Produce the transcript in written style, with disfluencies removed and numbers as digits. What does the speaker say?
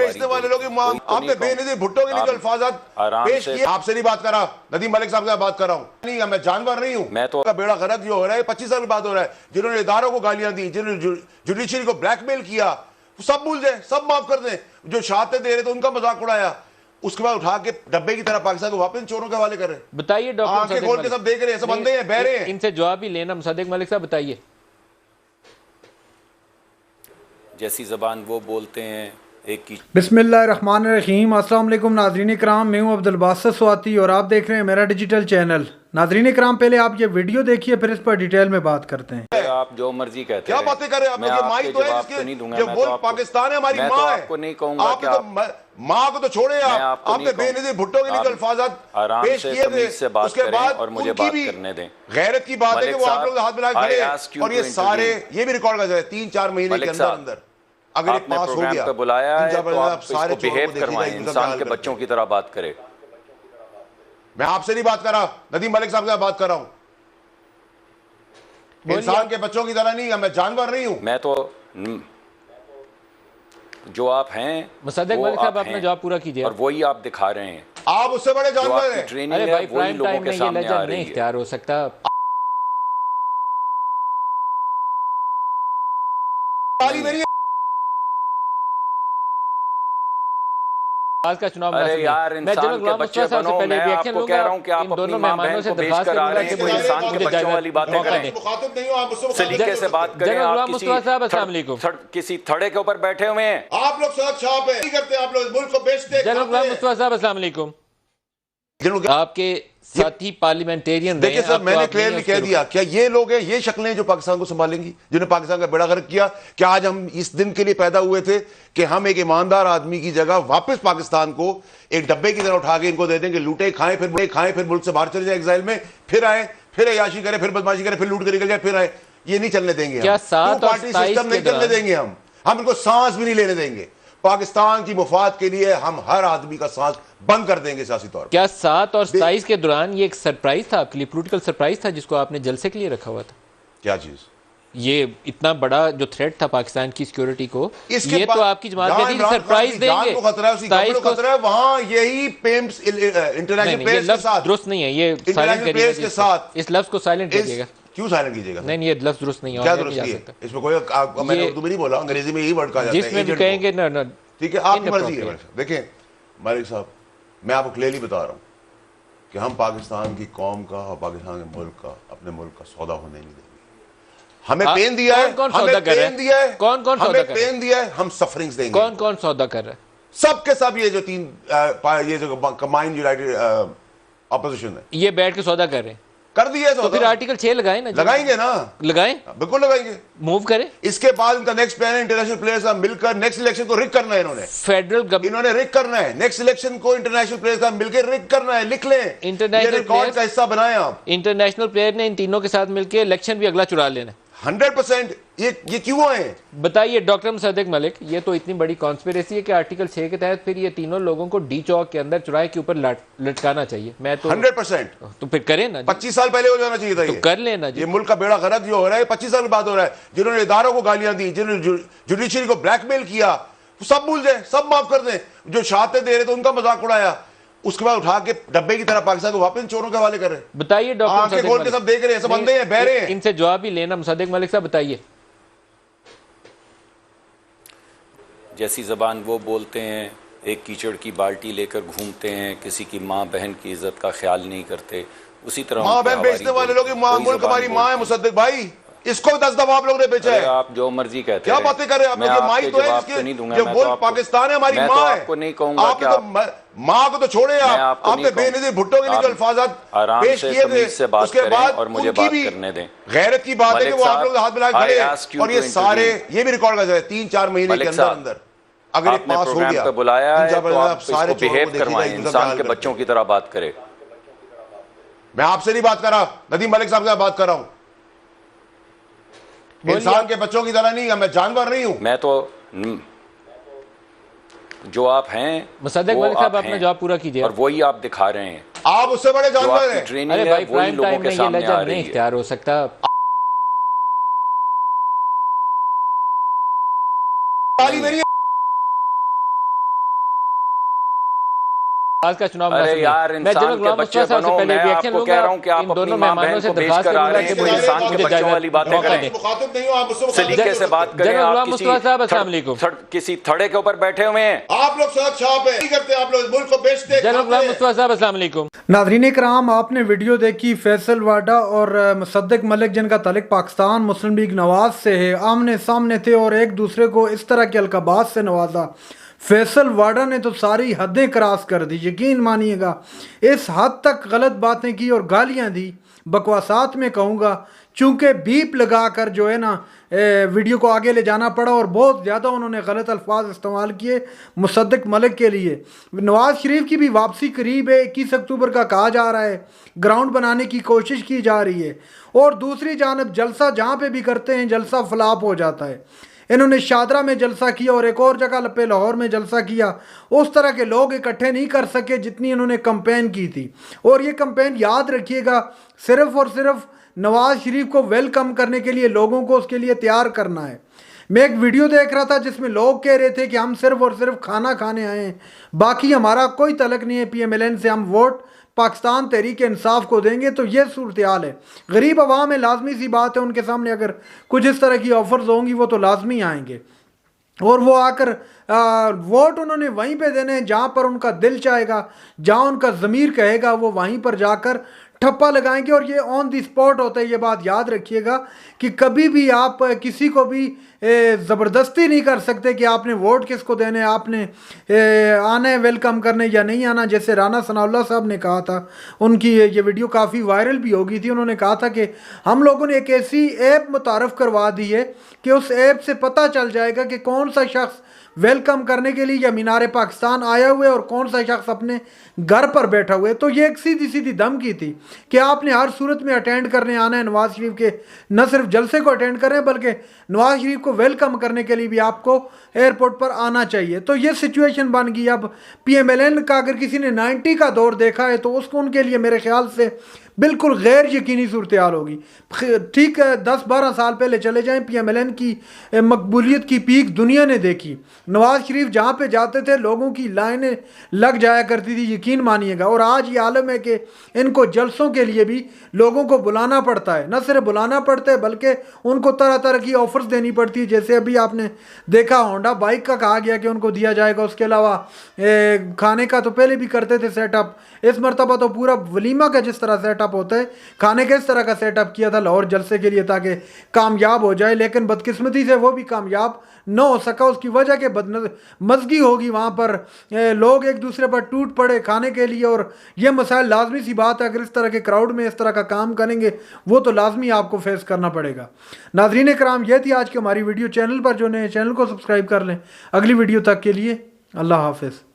बेचने वाले लोग आपने बेनजीर भुट्टो के लिए अल्फाजात पेश किए। आपसे नहीं बात कर रहा, नदीम मलिक साहब से बात कर रहा हूँ। नहीं, मैं जानवर नहीं हूँ। मैं तो बेड़ा गलत जो हो रहा है 25 साल बाद हो रहा है। जिन्होंने इदारों को गालियां दी, जिन्होंने जुडिशरी को ब्लैकमेल किया, सब भूल जाए, सब माफ कर दें। जो शहादतें दे रहे थे उनका मजाक उड़ाया, उसके बाद उठा के डब्बे की तरह पाकिस्तान को वापस चोरों के हवाले कर रहे। बताइए डॉक्टर, आंखें खोल के सब देख रहे हैं, सब अंधे हैं, बहरे हैं। इनसे जवाब ही लेना। मुसद्दिक मलिक साहब बताइए। जैसी ज़बान वो बोलते हैं एक की। बिस्मिल्लाहिर्रहमानिर्रहीम। अस्सलाम वालेकुम नाज़रीन इकराम, मैं हूं अब्दुल बासित स्वाति और आप देख रहे हैं मेरा डिजिटल चैनल। नाज़रीन इकराम, पहले आप ये वीडियो देखिए, फिर इस पर डिटेल में बात करते हैं। आप जो मर्जी कहते हैं, क्या बातें कर रहे हैं आप? ये माई तो है इसके, ये मुल्क पाकिस्तान है, हमारी माँ है। आपको नहीं कहूंगा कि माँ को तो छोड़े आप। आपने बेनजीर भुट्टो के लिए अल्फाजात पेश किए थे, उसके बाद और मुझे बात करने दें। गैरत की बात है कि वो आप लोग हाथ मिला खड़े हैं और ये सारे ये भी रिकॉर्ड कर 3-4 महीने के अंदर अगर ये पास हो गया, बुलाया है तो आप सारे इसको बिहेव करवाएं, इंसान के बच्चों की तरह बात करें। मैं आपसे नहीं बात कर रहा, नदीम मलिक साहब से बात कर रहा हूं। इंसान के बच्चों की तरह नहीं, मैं जानवर नहीं हूं। मैं तो जो आप हैं मुसद्दिक मलिक साहब, अपना जवाब पूरा कीजिए। और वही आप दिखा रहे हैं, आप उससे बड़े जानवर हैं। अरे भाई, प्राइम टाइम में ये लहजा नहीं इख्तियार हो सकता। आज का चुनाव अरे यार, इंसान के बच्चे बनो। मैं आपको कह रहा हूं कि आप अपनी मां बहन को भेज कर आ रहे हैं, कोई इंसान के बच्चों वाली बातें करें, सलीके से बात करें। आप किसी थड़े के ऊपर बैठे हुए हैं, आप लोग सड़क छाप है, करते हैं, आप लोग मुल्क को बेचते हैं। अस्सलाम वालेकुम। आपके साथी पार्लियामेंटेरियन देखिए सर, मैंने क्लियरली कह दिया, क्या ये लोग हैं, ये शक्लें जो पाकिस्तान को संभालेंगी, जिन्होंने पाकिस्तान का बेड़ा गर्क किया? क्या आज हम इस दिन के लिए पैदा हुए थे कि हम एक ईमानदार आदमी की जगह वापस पाकिस्तान को एक डब्बे की तरह उठा के इनको दे देंगे, लूटे खाएं, फिर मुल्क से बाहर चले जाए एग्जाइल में, फिर आए, फिर अयाशी करे, फिर बदमाशी करे, फिर लूट कर निकल जाए, फिर आए? ये नहीं चलने देंगे। क्या पार्टी सिस्टम नहीं चलने देंगे हम इनको सांस भी नहीं लेने देंगे। पाकिस्तान की मुफाद के लिए हम हर आदमी का सांस बंद कर देंगे सियासी तौर पर। क्या 7 और 27 के दौरान ये एक सरप्राइज था आपके लिए, पॉलिटिकल सरप्राइज था, जिसको आपने जलसे के लिए रखा हुआ था? क्या चीज? ये इतना बड़ा जो थ्रेट था पाकिस्तान की सिक्योरिटी को, ये तो आपकी जमात कहती है सरप्राइज देंगे। खतरा है वहां, यही पेम्स इंटरनेशनल प्लेयर्स के साथ दुरुस्त नहीं है। ये साइलेंट करिएगा के साथ, इस लफ्ज को साइलेंट करिएगा। क्यों साइलेंट कीजिएगा? नहीं, ये लफ्ज दुरुस्त नहीं है। क्या दुरुस्त है इसमें? कोई मैंने उर्दू में नहीं बोला, अंग्रेजी में यही वर्ड कहा जाता है, जिसमें भी कहेंगे ना। ठीक है, आपकी मर्जी है। देखें मलिक साहब, मैं आपको क्लियरली बता रहा हूं कि हम पाकिस्तान की कौम का और पाकिस्तान के मुल्क का, अपने मुल्क का सौदा होने नहीं देंगे। हमें पेन दिया है, हमें पेन दिया है, कौन कौन हमें पेन दिया है, हम सफरिंग्स देंगे। कौन कौन सौदा कर रहा है? सबके सब ये जो ये जो कंबाइंड यूनाइटेड अपोजिशन है, ये बैठ के सौदा कर रहे हैं। कर दिया तो फिर आर्टिकल 6 लगाए ना। लगाएंगे ना, लगाएं, बिल्कुल लगाएंगे, मूव करें। इसके बाद उनका नेक्स्ट प्लान है इंटरनेशनल प्लेयर्स का मिलकर नेक्स्ट इलेक्शन को रिक करना है। इन्होंने रिक करना है नेक्स्ट इलेक्शन को, इंटरनेशनल प्लेयर्स का मिलकर रिक करना है। लिख लें, इंटरनेशनल रिकॉर्ड का हिस्सा बनाए आप। इंटरनेशनल प्लेयर ने इन तीनों के साथ मिलकर इलेक्शन भी अगला चुरा लेना 100%। ये क्यों आए? बताइए डॉक्टर मुसद्दिक मलिक, ये तो इतनी बड़ी कॉन्स्पिरेसी है कि आर्टिकल 6 के तहत फिर ये तीनों लोगों को डी चौक के अंदर चुराहे के ऊपर लटकाना चाहिए। मैं तो 100%। तो फिर करें ना, 25 साल पहले हो जाना चाहिए था। तो कर लेना। ये मुल्क का बेड़ा गर्क जो हो रहा है 25 साल बाद हो रहा है। जिन्होंने इदारों को गालियां दी, जिन्होंने जुडिशरी को ब्लैकमेल किया, सब भूल जाए, सब माफ कर दें। जो शहादतें दे रहे थे उनका मजाक उड़ाया, उसके बाद उठा के डब्बे की तरह पाकिस्तान को वापस चोरों के हवाले कर रहे। बताइए डॉक्टर, आंखें खोल के सब देख रहे हैं, सब अंधे हैं, बहरे हैं। इनसे जवाब ही लेना। मुसद्दिक मलिक साहब बताइए। जैसी ज़बान वो बोलते हैं, एक कीचड़ की बाल्टी लेकर घूमते हैं, किसी की माँ बहन की इज्जत का ख्याल नहीं करते, उसी तरह माँ बहन बेचने वाले लोग, मुल्क हमारी माँ है। मुसद्दिक भाई, इसको 10 दफा आप लोगों ने बेचा है। आप जो मर्जी कहते हैं, क्या बातें कर रहे हैं आप? ये माई तो है इसके, ये मुल्क पाकिस्तान है, हमारी माँ है। आपको नहीं कहूंगा कि माँ को तो छोड़े आप। आपने बेनजीर भुट्टो के लिए अल्फाजात पेश किए थे, उसके बाद और मुझे बात करने दें। गैरत की बात है कि वो आप लोग हाथ मिला खड़े हैं और ये सारे ये भी रिकॉर्ड कर 3-4 महीने के अंदर अगर ये पास हो गया, पे बुलाया है तो आप सारे बिहेव करवाएं, इंसान के बच्चों की तरह बात करें। मैं आपसे नहीं बात कर रहा, नदीम मलिक साहब से बात कर रहा हूं। इंसान के बच्चों की तरह नहीं, मैं जानवर नहीं हूं। मैं तो जो आप हैं, मुसद्दिक मलिक साहब, अपना जवाब पूरा कीजिए। और वही आप दिखा रहे हैं, आप उससे बड़े जानवर हैं। अरे भाई, प्राइम टाइम में ये लहजा नहीं इख्तियार हो सकता। मेरी का चुनाव। अरे यार, इंसान के बच्चे बनो। मैं आपको कह रहा हूँ कि आप अपनी मां बहन को भेज कर आ रहे हैं, कोई इंसान के बच्चों वाली बातें करें, सलीके से बात करें। आप किसी थड़े के ऊपर बैठे हुए हैं, आप लोग सड़क छाप है, करते आप लोग मुल्क को बेचते। नाज़रीन कराम, आपने वीडियो देखी फैसल वाडा और मुसद्दिक मलिक जिनका ताल्लुक पाकिस्तान मुस्लिम लीग नवाज से है, आमने सामने थे और एक दूसरे को इस तरह के अलकाबात से नवाजा। फैसल वाडा ने तो सारी हदें क्रॉस कर दी, यकीन मानिएगा, इस हद तक गलत बातें की और गालियां दी, बकवासात में कहूँगा, चूँकि बीप लगा कर जो है ना वीडियो को आगे ले जाना पड़ा और बहुत ज़्यादा उन्होंने गलत अल्फाज इस्तेमाल किए मुसद्दिक मलिक के लिए। नवाज शरीफ की भी वापसी करीब है, 21 अक्टूबर का कहा जा रहा है, ग्राउंड बनाने की कोशिश की जा रही है और दूसरी जानब जलसा जहाँ पे भी करते हैं जलसा फ्लॉप हो जाता है। इन्होंने शादरा में जलसा किया और एक और जगह लपे लाहौर में जलसा किया, उस तरह के लोग इकट्ठे नहीं कर सके जितनी इन्होंने कंपेन की थी। और ये कंपेन याद रखिएगा सिर्फ और सिर्फ नवाज शरीफ को वेलकम करने के लिए, लोगों को उसके लिए तैयार करना है। मैं एक वीडियो देख रहा था जिसमें लोग कह रहे थे कि हम सिर्फ और सिर्फ खाना खाने आए हैं, बाकी हमारा कोई तलक नहीं है PMLN से, हम वोट पाकिस्तान तहरीक इंसाफ को देंगे। तो ये सूरत हाल है। गरीब अवाम है, लाजमी सी बात है, उनके सामने अगर कुछ इस तरह की ऑफर्स होंगी वो तो लाजमी आएंगे और वो आकर वोट उन्होंने वहीं पे देने हैं जहाँ पर उनका दिल चाहेगा, जहाँ उनका ज़मीर कहेगा वो वहीं पर जाकर ठप्पा लगाएंगे। और ये ऑन दी स्पॉट होता है, ये बात याद रखिएगा कि कभी भी आप किसी को भी ज़बरदस्ती नहीं कर सकते कि आपने वोट किसको देने, आपने आना है वेलकम करने या नहीं आना। जैसे राना सनाउल्लाह साहब ने कहा था, उनकी ये वीडियो काफ़ी वायरल भी हो गई थी, उन्होंने कहा था कि हम लोगों ने एक ऐसी ऐप मुतारफ़ करवा दी है कि उस ऐप से पता चल जाएगा कि कौन सा शख्स वेलकम करने के लिए या मीनार पाकिस्तान आया हुआ है और कौन सा शख्स अपने घर पर बैठा हुआ है। तो ये एक सीधी सीधी धमकी थी कि आपने हर सूरत में अटेंड करने आना है नवाज शरीफ के, न सिर्फ जलसे को अटेंड करें बल्कि नवाज शरीफ को वेलकम करने के लिए भी आपको एयरपोर्ट पर आना चाहिए। तो ये सिचुएशन बन गई। अब PMLN का अगर किसी ने 90 का दौर देखा है तो उसको उनके लिए मेरे ख्याल से बिल्कुल गैर यकीनी सूरत हाल होगी। ठीक है, 10-12 साल पहले चले जाएं, PMLN की मकबूलियत की पीक दुनिया ने देखी। नवाज शरीफ जहाँ पे जाते थे लोगों की लाइनें लग जाया करती थी, यकीन मानिएगा। और आज ये आलम है कि इनको जलसों के लिए भी लोगों को बुलाना पड़ता है, न सिर्फ बुलाना पड़ता है बल्कि उनको तरह तरह की ऑफर्स देनी पड़ती है। जैसे अभी आपने देखा होंडा बाइक का कहा गया कि उनको दिया जाएगा, उसके अलावा खाने का तो पहले भी करते थे सेटअप, इस मरतबा तो पूरा वलीमा का जिस तरह सेटअप होता है खाने के इस तरह का सेटअप किया था लाहौर जलसे के लिए ताकि कामयाब हो जाए। लेकिन बदकिस्मती से वो भी कामयाब न हो सका। उसकी वजह के बदमज़गी होगी, वहाँ पर लोग एक दूसरे पर टूट पड़े खाने के लिए। और ये मसाइल लाजमी सी बात है, अगर इस तरह के क्राउड में इस तरह का काम करेंगे वो तो लाजमी आपको फेस करना पड़ेगा। नाज़रीन कराम, ये थी आज की हमारी वीडियो। चैनल पर जो नए चैनल को सब्सक्राइब कर लें। अगली वीडियो तक के लिए अल्लाह हाफिज़।